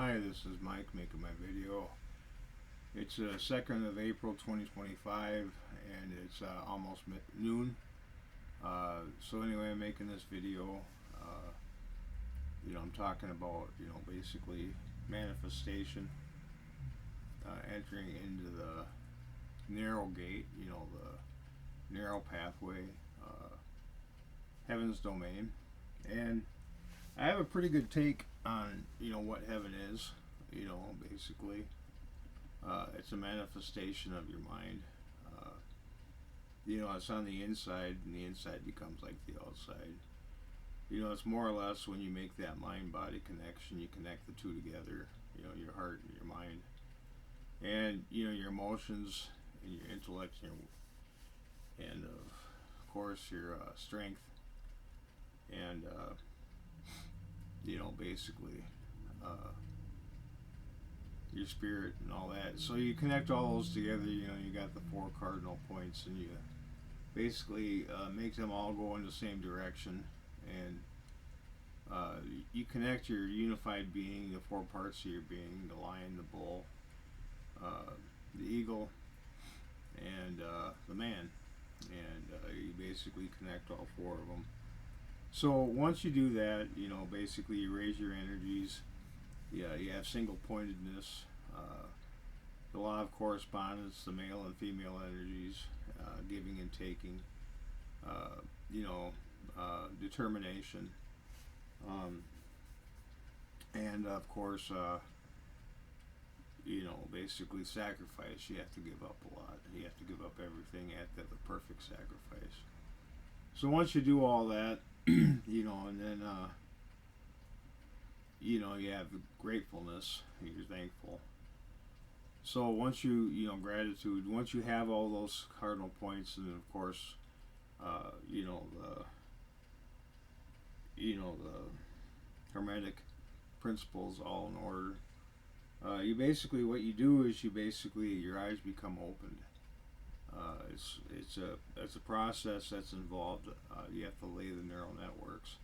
Hi, this is Mike making my video. It's 2nd of April 2025 and it's almost noon. So anyway, I'm making this video. I'm talking about, basically manifestation, entering into the narrow gate, the narrow pathway, heaven's domain. And I have a pretty good take on, what heaven is. Basically, it's a manifestation of your mind. It's on the inside, and the inside becomes like the outside. It's more or less when you make that mind-body connection, you connect the two together. Your heart and your mind, and your emotions and your intellect, and of course your strength, and basically your spirit and all that. So you connect all those together. You got the four cardinal points, and you basically make them all go in the same direction, and you connect your unified being, the four parts of your being: the lion, the bull, the eagle, and the man. And you basically connect all four of them. So once you do that, basically you raise your energies. Yeah, you have single pointedness, the law of correspondence, the male and female energies, giving and taking, determination, and of course, basically sacrifice. You have to give up a lot. You have to give up everything at the perfect sacrifice. So once you do all that, and then you have gratefulness. You're thankful. So once gratitude. Once you have all those cardinal points, and of course, the hermetic principles all in order. What you do is your eyes become opened. It's a process that's involved. You have to lay the neural networks,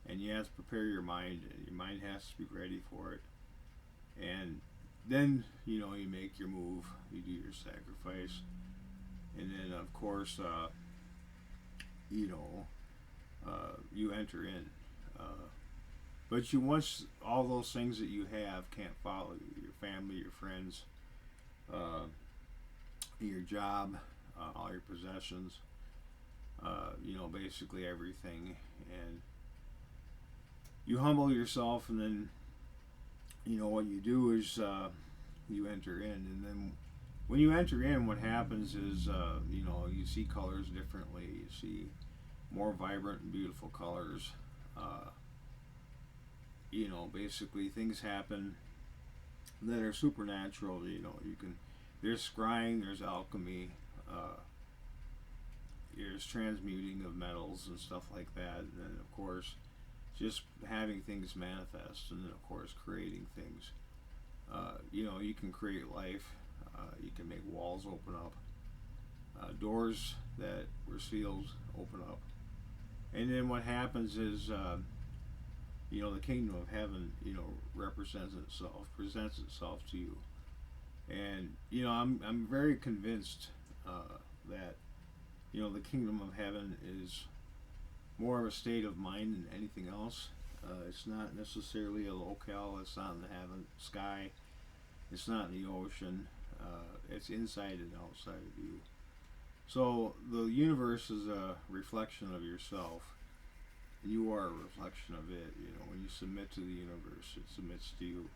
and you have to prepare your mind. Your mind has to be ready for it, and then you make your move. You do your sacrifice, and then of course you enter in. But once all those things that you have can't follow you, your family, your friends, your job, all your possessions, basically everything, and you humble yourself, and then what you do is you enter in, and then when you enter in, what happens is you see colors differently. You see more vibrant and beautiful colors. Basically things happen that are supernatural. There's scrying, there's alchemy, there's transmuting of metals and stuff like that, and then of course just having things manifest, and then of course creating things. You can create life. You can make walls open up, doors that were sealed open up, and then what happens is the kingdom of heaven presents itself to you. And I'm very convinced that the kingdom of heaven is more of a state of mind than anything else. It's not necessarily a locale. It's not in the heaven sky. It's not in the ocean. It's inside and outside of you. So the universe is a reflection of yourself. You are a reflection of it. When you submit to the universe, it submits to you.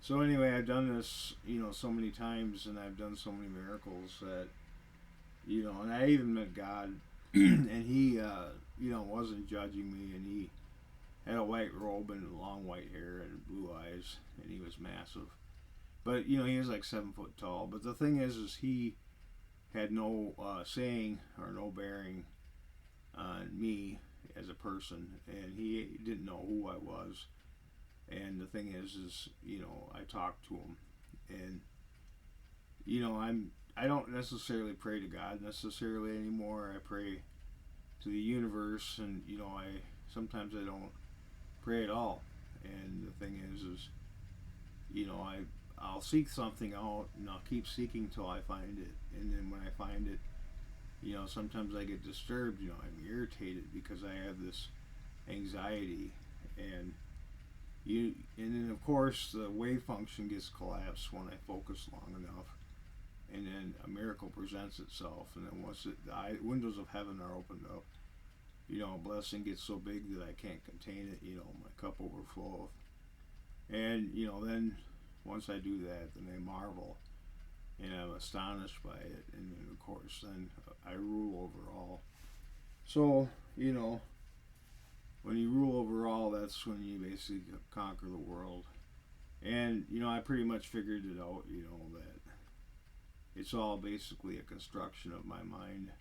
So anyway, I've done this, so many times, and I've done so many miracles that, and I even met God, and he, wasn't judging me, and he had a white robe and long white hair and blue eyes, and he was massive. But, he was like 7 foot tall. But the thing is he had no saying or no bearing on me as a person, and he didn't know who I was. And the thing is I talked to him, and I don't necessarily pray to God necessarily anymore. I pray to the universe, and I sometimes I don't pray at all. And the thing is I'll seek something out, and I'll keep seeking till I find it. And then when I find it, sometimes I get disturbed. I'm irritated because I have this anxiety, and and then of course the wave function gets collapsed when I focus long enough, and then a miracle presents itself. And then once the windows of heaven are opened up, a blessing gets so big that I can't contain it. My cup overflows, and then once I do that, then I marvel and I'm astonished by it, and then of course then I rule over all. So when you rule over all, that's when you basically conquer the world. And I pretty much figured it out. That it's all basically a construction of my mind.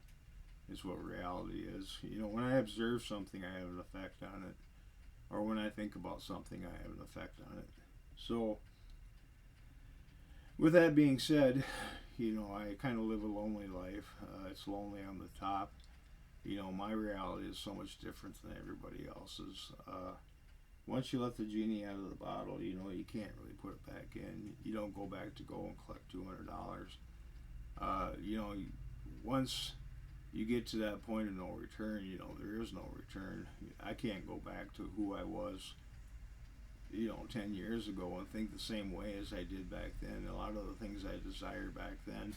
Is what reality is. When I observe something, I have an effect on it, or when I think about something, I have an effect on it. So with that being said, I kind of live a lonely life. It's lonely on the top. My reality is so much different than everybody else's. Once you let the genie out of the bottle, you can't really put it back in. You don't go back to go and collect $200. Once you get to that point of no return, there is no return. I can't go back to who I was 10 years ago and think the same way as I did back then. A lot of the things I desired back then,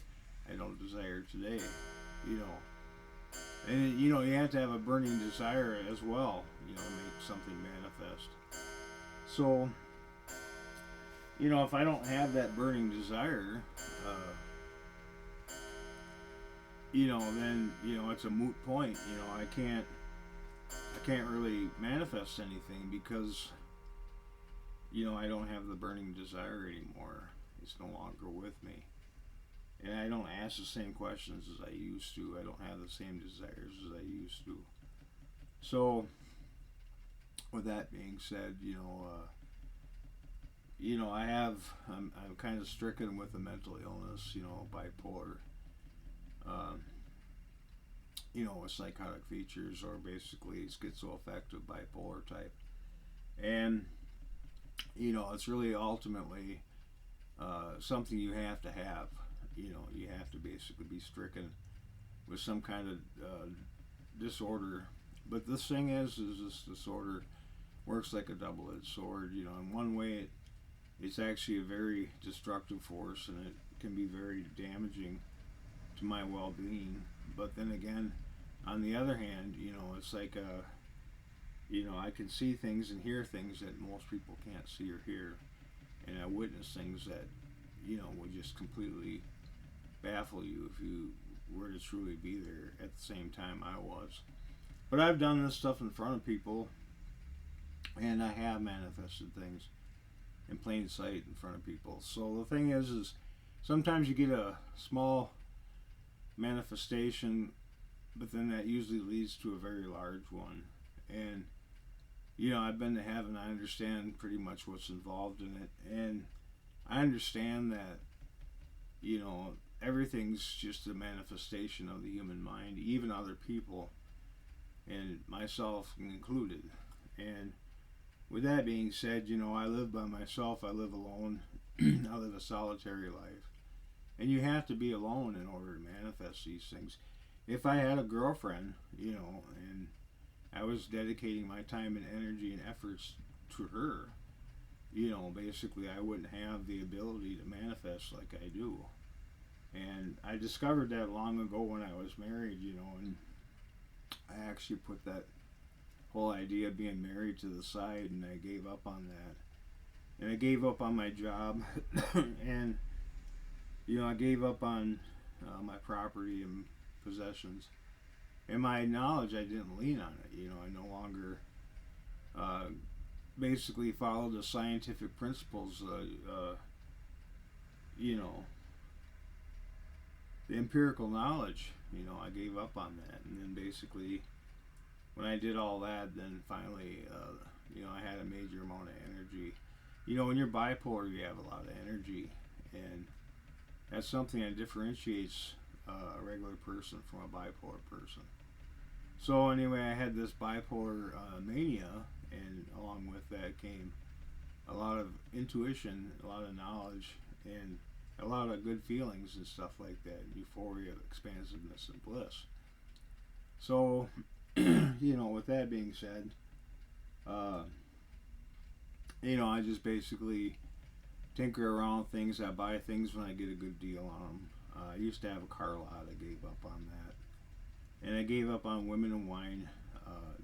I don't desire today. And you have to have a burning desire as well, to make something manifest. So, if I don't have that burning desire, then it's a moot point. I can't really manifest anything because I don't have the burning desire anymore. It's no longer with me. And I don't ask the same questions as I used to. I don't have the same desires as I used to. So, with that being said, I'm kind of stricken with a mental illness, bipolar, with psychotic features, or basically schizoaffective bipolar type. And it's really ultimately something you have to have. You have to basically be stricken with some kind of disorder. But the thing is this disorder works like a double-edged sword. In one way, it's actually a very destructive force, and it can be very damaging to my well-being. But then again, on the other hand, it's like I can see things and hear things that most people can't see or hear, and I witness things that would just completely baffle you if you were to truly be there at the same time I was. But I've done this stuff in front of people, and I have manifested things in plain sight in front of people. So the thing is sometimes you get a small manifestation, but then that usually leads to a very large one. And I've been to heaven. I understand pretty much what's involved in it, and I understand that everything's just a manifestation of the human mind, even other people, and myself included. And with that being said, I live by myself. I live alone. I live a solitary life, and you have to be alone in order to manifest these things. If I had a girlfriend, and I was dedicating my time and energy and efforts to her, basically I wouldn't have the ability to manifest like I do. And I discovered that long ago when I was married, and I actually put that whole idea of being married to the side, and I gave up on that. And I gave up on my job, and I gave up on my property and possessions. And my knowledge, I didn't lean on it. I no longer basically followed the scientific principles, the empirical knowledge. I gave up on that. And then basically, when I did all that, then finally, I had a major amount of energy. When you're bipolar, you have a lot of energy. And that's something that differentiates a regular person from a bipolar person. So anyway, I had this bipolar mania, and along with that came a lot of intuition, a lot of knowledge, and a lot of good feelings and stuff like that, euphoria, expansiveness, and bliss. So, with that being said, uh, I just basically tinker around with things. I buy things when I get a good deal on them. I used to have a car lot. I gave up on that. And I gave up on women and wine,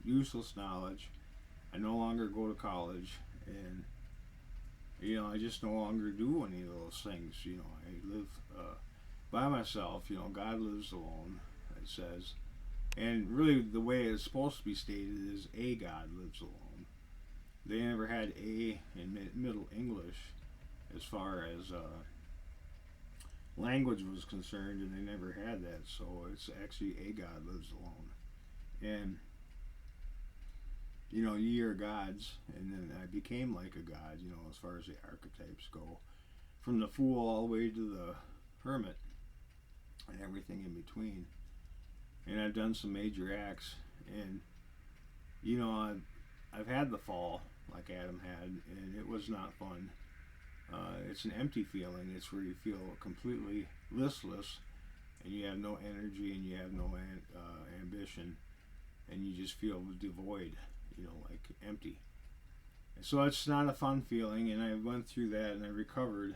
useless knowledge. I no longer go to college. And, I just no longer do any of those things. I live by myself. God lives alone, it says. And really, the way it's supposed to be stated is a God lives alone. They never had a in Middle English as far as language was concerned, and they never had that. So it's actually a God lives alone. And, ye are gods, and then I became like a god, as far as the archetypes go. From the fool all the way to the hermit, and everything in between. And I've done some major acts, and I've had the fall like Adam had, and it was not fun. It's an empty feeling. It's where you feel completely listless, and you have no energy, and you have no ambition, and you just feel devoid, like empty. So it's not a fun feeling, and I went through that, and I recovered.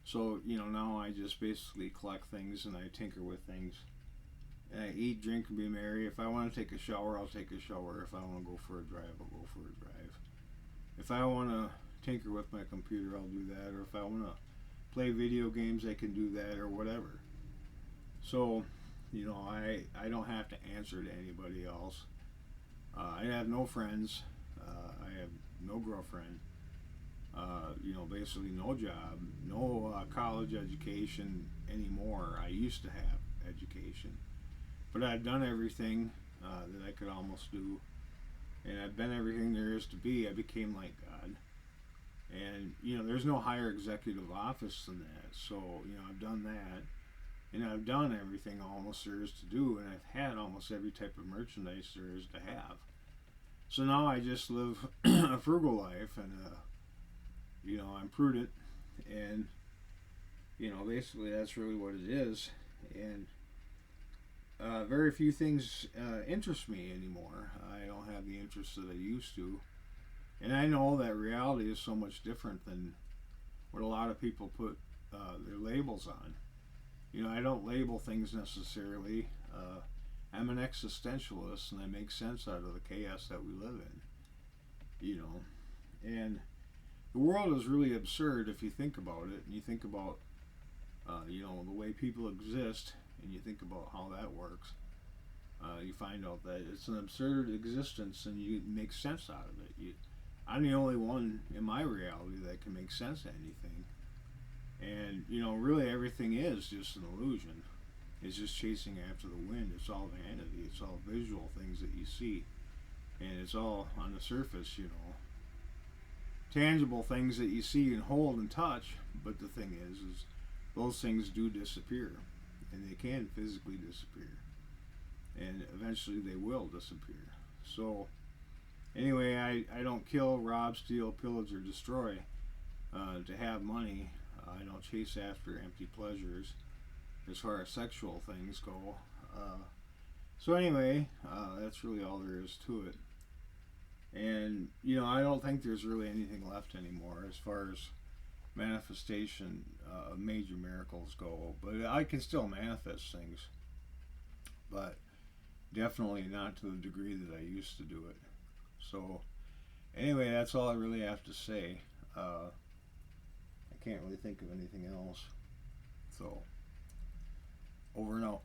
So now I just basically collect things, and I tinker with things. And I eat, drink, and be merry. If I want to take a shower, I'll take a shower. If I want to go for a drive, I'll go for a drive. If I want to tinker with my computer, I'll do that. Or if I want to play video games, I can do that, or whatever. So, I don't have to answer to anybody else. I have no friends. I have no girlfriend. Basically no job, no college education anymore. I used to have education. But I've done everything that I could almost do, and I've been everything there is to be. I became like God, and there's no higher executive office than that. So I've done that, and I've done everything almost there is to do, and I've had almost every type of merchandise there is to have. So now I just live a frugal life, and I'm prudent, and basically that's really what it is, and. Very few things interest me anymore. I don't have the interest that I used to. And I know that reality is so much different than what a lot of people put their labels on. I don't label things necessarily. I'm an existentialist, and I make sense out of the chaos that we live in. And the world is really absurd if you think about it, and you think about, the way people exist, and you think about how that works, you find out that it's an absurd existence, and you make sense out of it. I'm the only one in my reality that can make sense of anything. And, really everything is just an illusion. It's just chasing after the wind. It's all vanity. It's all visual things that you see. And it's all on the surface, tangible things that you see and hold and touch. But the thing is those things do disappear. And they can physically disappear, and eventually they will disappear. So anyway, I don't kill, rob, steal, pillage, or destroy to have money. I don't chase after empty pleasures as far as sexual things go. So anyway, that's really all there is to it. And I don't think there's really anything left anymore as far as manifestation of major miracles go, but I can still manifest things, but definitely not to the degree that I used to do it. So anyway, that's all I really have to say. I can't really think of anything else. So over and out.